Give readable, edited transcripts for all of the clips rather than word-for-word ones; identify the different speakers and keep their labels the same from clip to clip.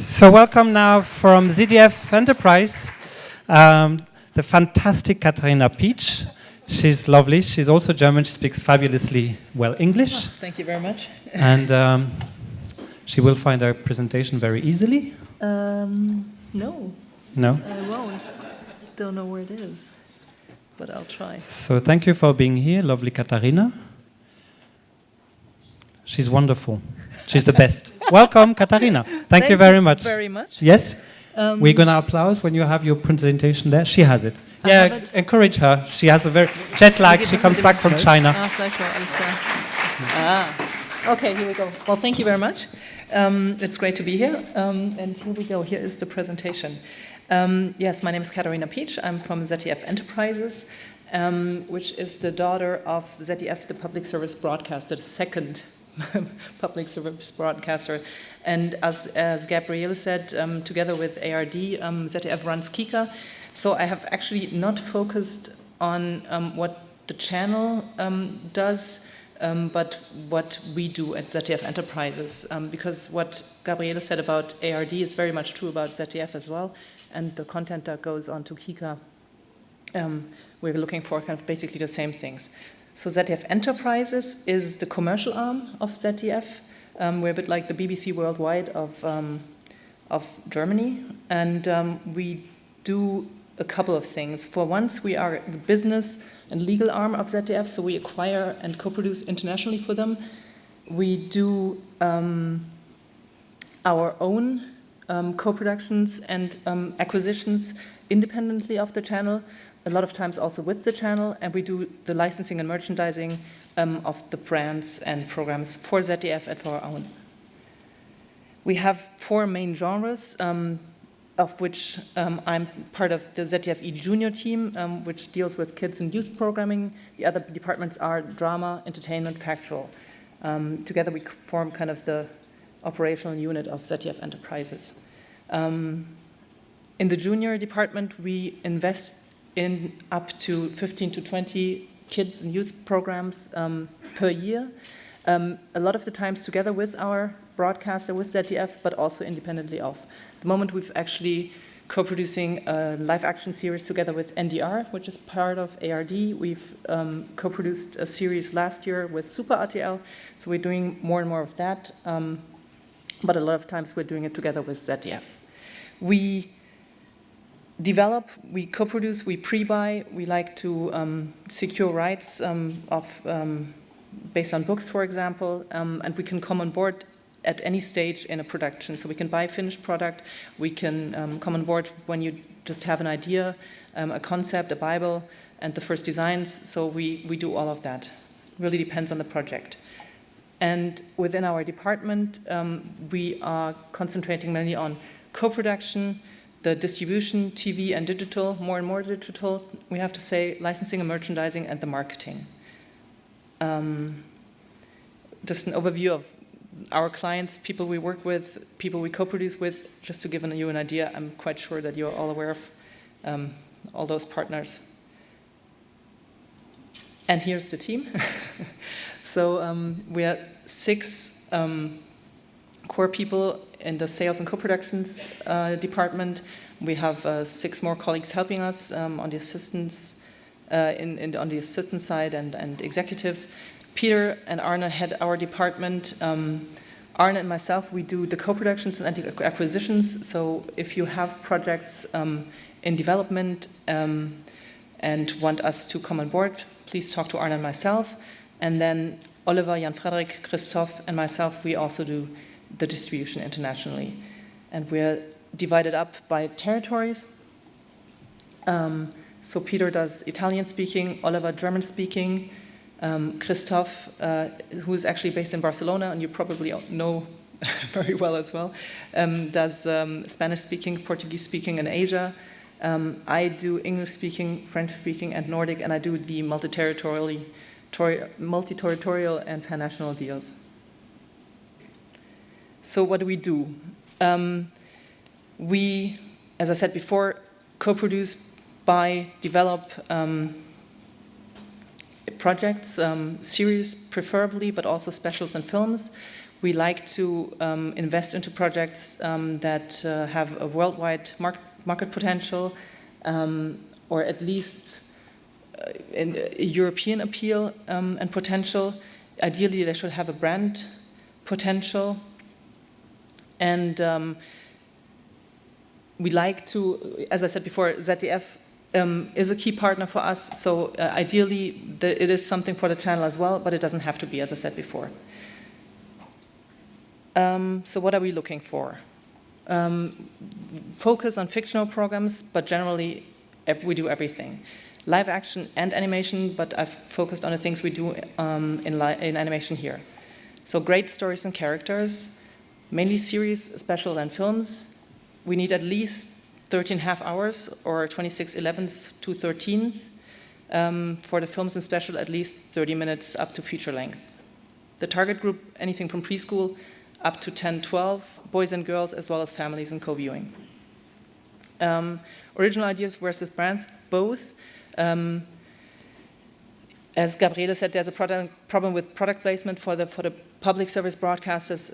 Speaker 1: So welcome now from ZDF Enterprise, the fantastic Katharina Pietzsch. She's lovely. She's also German. She speaks fabulously well English.
Speaker 2: Oh, thank you very much.
Speaker 1: And she will find our presentation very easily.
Speaker 2: No.
Speaker 1: No?
Speaker 2: I won't. Don't know where it is, but I'll try.
Speaker 1: So thank you for being here, lovely Katharina. She's wonderful. She's the best. Welcome, Katharina. Thank you very much.
Speaker 2: Very much.
Speaker 1: Yes? We're going to applause when you have your presentation there. She has it. Yeah, encourage her. She has a very jet lag. She comes back from China.
Speaker 2: Okay, here we go. Well, thank you very much. It's great to be here. And here we go. Here is the presentation. Yes, my name is Katharina Pietzsch. I'm from ZDF Enterprises, which is the daughter of ZDF, the public service broadcaster, the second public service broadcaster. And as Gabriele said, together with ARD, ZDF runs Kika. So I have actually not focused on what the channel does, but what we do at ZDF Enterprises. Because what Gabriele said about ARD is very much true about ZDF as well. And the content that goes on to Kika, we're looking for kind of basically the same things. So ZDF Enterprises is the commercial arm of ZDF. We're a bit like the BBC Worldwide of Germany. And we do a couple of things. For once, we are the business and legal arm of ZDF, so we acquire and co-produce internationally for them. We do our own co-productions and acquisitions independently of the channel, a lot of times also with the channel, and we do the licensing and merchandising of the brands and programs for ZDF and for our own. We have 4 main genres, of which I'm part of the ZDF E Junior team, which deals with kids and youth programming. The other departments are drama, entertainment, factual. Together we form kind of the operational unit of ZDF Enterprises. In the junior department, we invest in up to 15 to 20 kids and youth programs per year. A lot of the times together with our broadcaster, with ZDF, but also independently of. At the moment, we've actually co-producing a live-action series together with NDR, which is part of ARD. We've co-produced a series last year with Super RTL, so we're doing more and more of that. But a lot of times we're doing it together with ZDF. We develop, we co-produce, we pre-buy. We like to secure rights based on books, for example, and we can come on board at any stage in a production. So we can buy finished product, we can come on board when you just have an idea, a concept, a Bible, and the first designs. So we do all of that. Really depends on the project. And within our department, we are concentrating mainly on co-production, the distribution, TV and digital, more and more digital, we have to say, licensing and merchandising, and the marketing. Just an overview of our clients, people we work with, people we co-produce with, just to give you an idea. I'm quite sure that you're all aware of all those partners. And here's the team. So we are 6 core people in the sales and co-productions department. We have 6 more colleagues helping us on the assistants, on the assistant side and executives. Peter and Arne head our department. Arne and myself, we do the co-productions and the acquisitions. So if you have projects in development and want us to come on board, please talk to Arne and myself. And then Oliver, Jan Frederik, Christoph, and myself, we also do the distribution internationally. And we're divided up by territories. So Peter does Italian speaking, Oliver German speaking, Christoph, who is actually based in Barcelona, and you probably know very well as well, does Spanish speaking, Portuguese speaking in Asia. I do English speaking, French speaking, and Nordic, and I do the multi-territorial and pan-national deals. So what do? We, as I said before, co-produce, buy, develop projects, series preferably, but also specials and films. We like to invest into projects that have a worldwide market potential, or at least in European appeal and potential. Ideally, they should have a brand potential. And we like to, as I said before, ZDF is a key partner for us. So ideally, it is something for the channel as well, but it doesn't have to be, as I said before. So what are we looking for? Focus on fictional programs, but generally we do everything. Live action and animation, but I've focused on the things we do in animation here. So great stories and characters, mainly series, special, and films. We need at least 13.5 hours, or 26/11 to 13th. For the films and special, at least 30 minutes up to feature length. The target group, anything from preschool up to 10, 12, boys and girls, as well as families and co-viewing. Original ideas versus brands, both. As Gabriele said, there's a problem with product placement for the public service broadcasters.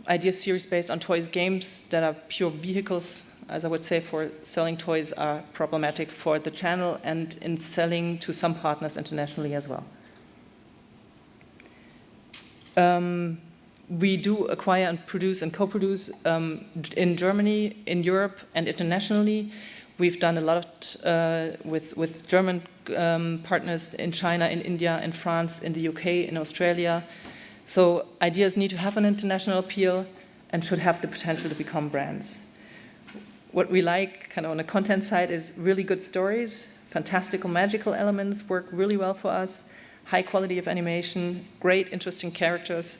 Speaker 2: Ideas series based on toys, games that are pure vehicles, as I would say, for selling toys are problematic for the channel and in selling to some partners internationally as well. We do acquire and produce and co-produce in Germany, in Europe, and internationally. We've done a lot with German partners in China, in India, in France, in the UK, in Australia. So ideas need to have an international appeal and should have the potential to become brands. What we like, kind of on the content side, is really good stories. Fantastical, magical elements work really well for us. High quality of animation, great, interesting characters,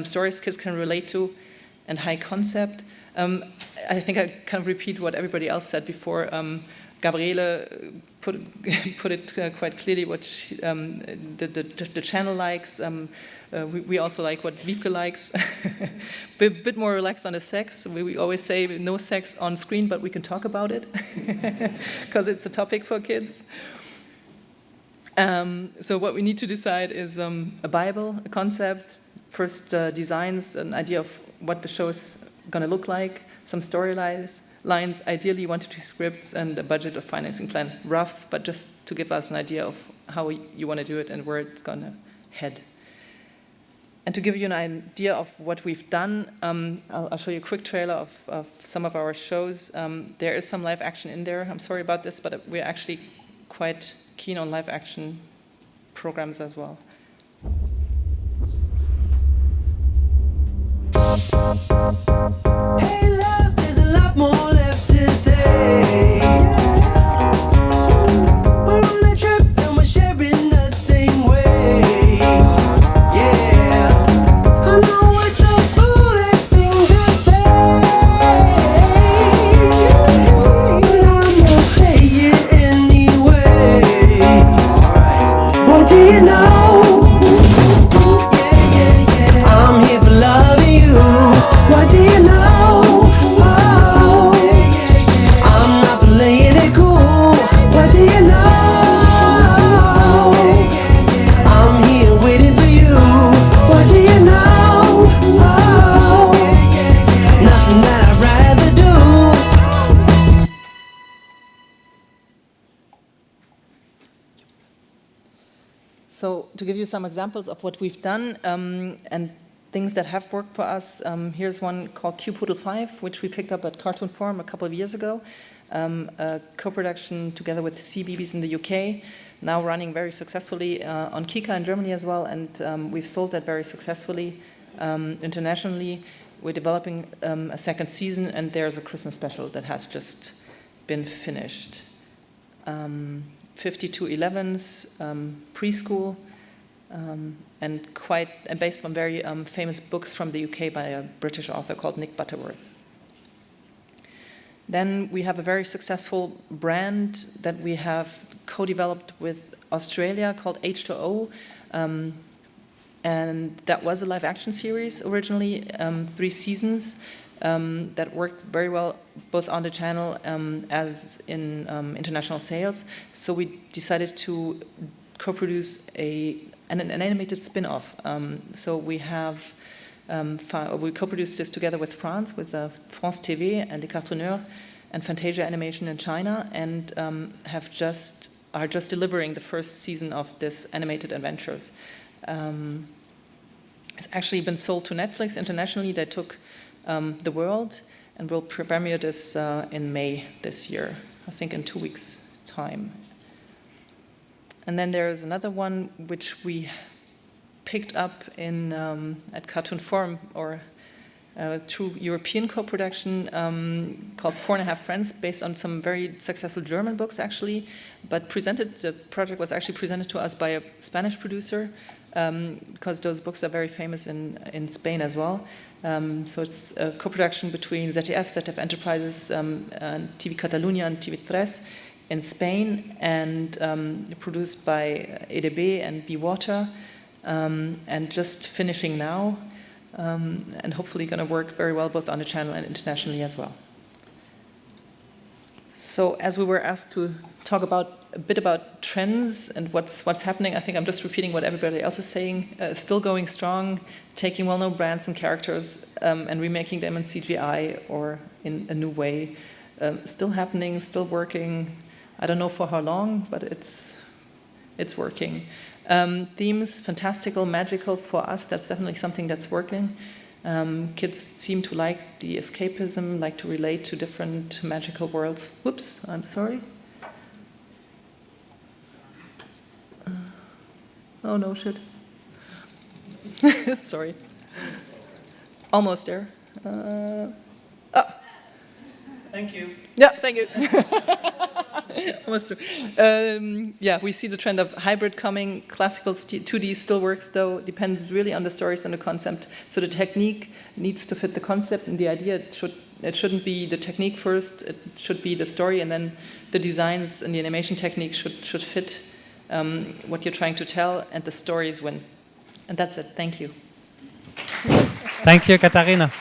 Speaker 2: stories kids can relate to, and high concept. I think I kind of repeat what everybody else said before. Gabriele put it quite clearly what the channel likes. We also like what Wiebke likes. Bit more relaxed on the sex. We always say no sex on screen, but we can talk about it because it's a topic for kids. So what we need to decide is a Bible, a concept, first designs, an idea of what the show is going to look like, some storylines, ideally 1 to 2 scripts, and a budget of financing plan. Rough, but just to give us an idea of how you want to do it and where it's going to head. And to give you an idea of what we've done, I'll show you a quick trailer of some of our shows. There is some live action in there. I'm sorry about this, but we're actually quite keen on live action programs as well.
Speaker 3: Hey love, there's a lot more left to say. We're on a trip and we're sharing the same way. Yeah, I know it's a foolish thing to say, but I'm gonna say it anyway. What do you know? Yeah, I'm here for loving you. What do you know? Oh, I'm not playing it cool. What do you know? I'm here waiting for you. What do you know? Oh, nothing that I'd rather do.
Speaker 2: So to give you some examples of what we've done and things that have worked for us, here's one called Q-Poodle 5, which we picked up at Cartoon Forum a couple of years ago. A co-production together with CBeebies in the UK, now running very successfully on Kika in Germany as well, and we've sold that very successfully internationally. We're developing a second season, and there's a Christmas special that has just been finished. 5211s, preschool, and based on very famous books from the UK by a British author called Nick Butterworth. Then we have a very successful brand that we have co-developed with Australia called H2O, and that was a live action series originally, 3 seasons, that worked very well both on the channel as in international sales. So we decided to co-produce an animated spin-off. So we have We co-produced this together with France, with France TV and Les Cartonneurs and Fantasia Animation in China, and are just delivering the first season of this animated adventures. It's actually been sold to Netflix internationally. They took The World and will premiere this in May this year, I think in 2 weeks' time. And then there is another one which we picked up in at Cartoon Forum, or through European co-production, called 4.5 Friends, based on some very successful German books actually, but the project was actually presented to us by a Spanish producer, because those books are very famous in Spain as well. So it's a co-production between ZDF Enterprises, TV Catalunya and TV3 in Spain, and produced by EDB and Be Water, and just finishing now, and hopefully going to work very well both on the channel and internationally as well. So as we were asked to talk a bit about trends and what's happening, I think I'm just repeating what everybody else is saying. Still going strong, taking well-known brands and characters and remaking them in CGI or in a new way. Still happening, still working. I don't know for how long, but it's working. Themes, fantastical, magical for us. That's definitely something that's working. Kids seem to like the escapism, like to relate to different magical worlds. Whoops, I'm sorry. Oh no, shit. Sorry. Almost there.
Speaker 1: Thank you.
Speaker 2: Yeah, thank you. Almost through. Yeah, we see the trend of hybrid coming. Classical 2D still works, though. Depends really on the stories and the concept. So the technique needs to fit the concept and the idea. It shouldn't be the technique first. It should be the story, and then the designs and the animation technique should fit what you're trying to tell, and the stories win. And that's it. Thank you.
Speaker 1: Thank you, Katharina.